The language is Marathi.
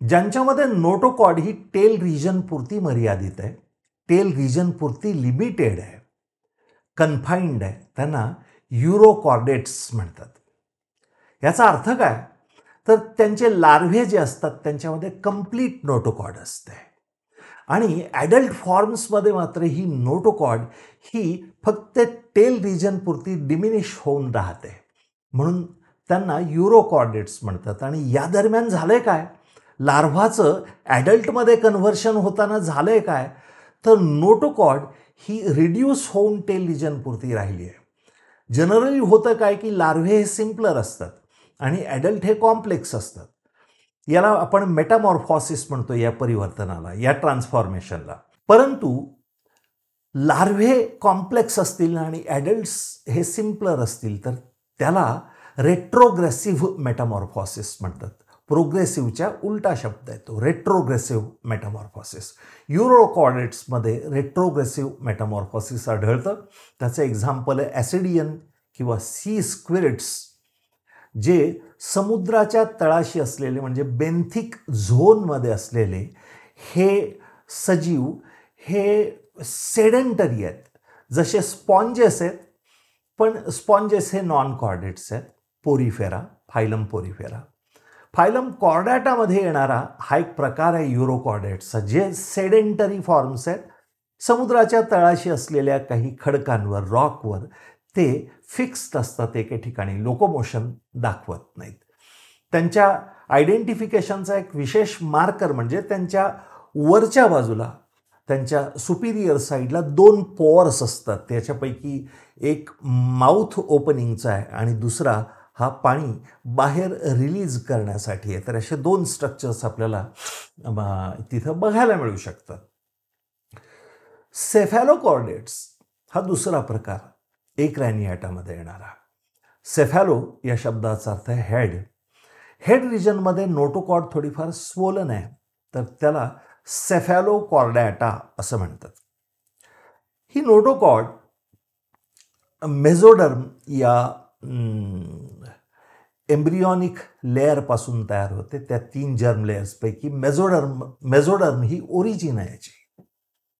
ज्यांच्यामध्ये नोटोकॉर्ड ही टेल रिजन पुरती मर्यादित आहे, टेल रिजन पुरती लिमिटेड आहे, कन्फाइंड आहे, त्यांना युरोकॉर्डेट्स म्हणतात. याचा अर्थ काय, तर त्यांचे लार्व्हे जे असतात त्यांच्यामध्ये कंप्लीट नोटोकॉर्ड असते आणि ॲडल्ट फॉर्म्समध्ये मात्र ही नोटोकॉर्ड ही फक्त टेल रिजन पुरती डिमिनिश होऊन राहते, म्हणून त्यांना युरोकॉर्डेट्स म्हणतात. आणि या दरम्यान झालंय काय, लार्व्हाचं ॲडल्टमध्ये कन्व्हर्शन होताना झालंय काय, तर नोटोकॉर्ड ही रिड्यूस होऊन टेल रिजनपुरती राहिली आहे. जनरली होतं काय की लार्व्हे हे सिम्पलर असतात आणि ॲडल्ट हे कॉम्प्लेक्स असतात. याला आपण मेटामॉर्फॉसिस म्हणतो, या परिवर्तनाला, या ट्रान्सफॉर्मेशनला. परंतु लार्व्हे कॉम्प्लेक्स असतील आणि ॲडल्ट्स हे सिम्पलर असतील तर त्याला रेट्रोग्रेसिव्ह मेटामॉर्फॉसिस म्हणतात. प्रोग्रेसिव्हच्या उलटा शब्द आहे तो, रेट्रोग्रेसिव्ह मेटामॉर्फॉसिस. युरोकॉर्डेट्समध्ये रेट्रोग्रेसिव्ह मेटामॉर्फॉसिस आढळतं. त्याचं एक्झाम्पल आहे ॲसिडियन किंवा सी स्क्विरिट्स, जे समुद्राच्या तळाशी असलेले म्हणजे बेंथिक झोनमध्ये असलेले हे सजीव हे सेडेंटरी आहेत. जसे स्पॉन्जेस आहेत, पण स्पॉन्जेस हे नॉन कॉर्डेट्स आहेत. Porifera, phylum Porifera. फायलम कॉर्डॅटामध्ये येणारा हा एक प्रकार आहे युरोकॉर्डेट्सचा, जे सेडेंटरी फॉर्म्स आहेत. समुद्राच्या तळाशी असलेल्या काही खडकांवर, रॉकवर ते फिक्स्ड असतात एके ठिकाणी, लोकोमोशन दाखवत नाहीत. त्यांच्या आयडेंटिफिकेशनचा एक विशेष मार्कर म्हणजे त्यांच्या वरच्या बाजूला, त्यांच्या सुपिरियर साईडला 2 पोअर्स असतात. त्याच्यापैकी एक माउथ ओपनिंगचा आहे आणि दुसरा हा पाणी बाहेर रिलीज करण्यासाठी आहे. तर असे 2 स्ट्रक्चर्स आपल्याला तिथं बघायला मिळू शकतात. सेफॅलोकॉर्डेट्स हा दुसरा प्रकार, एक रॅनियाटामध्ये येणारा. सेफॅलो या शब्दाचा अर्थ आहे हेड. हेड रिजनमध्ये नोटोकॉर्ड थोडीफार स्वोलन आहे, तर त्याला सेफॅलोकॉर्डॅटा असं म्हणतात. ही नोटोकॉर्ड मेझोडर्म या एम्ब्रियॉनिक लेअरपासून तयार होते. त्या 3 जर्म लेयर्सपैकी मेझोडर्म ही ओरिजिन आहे याची.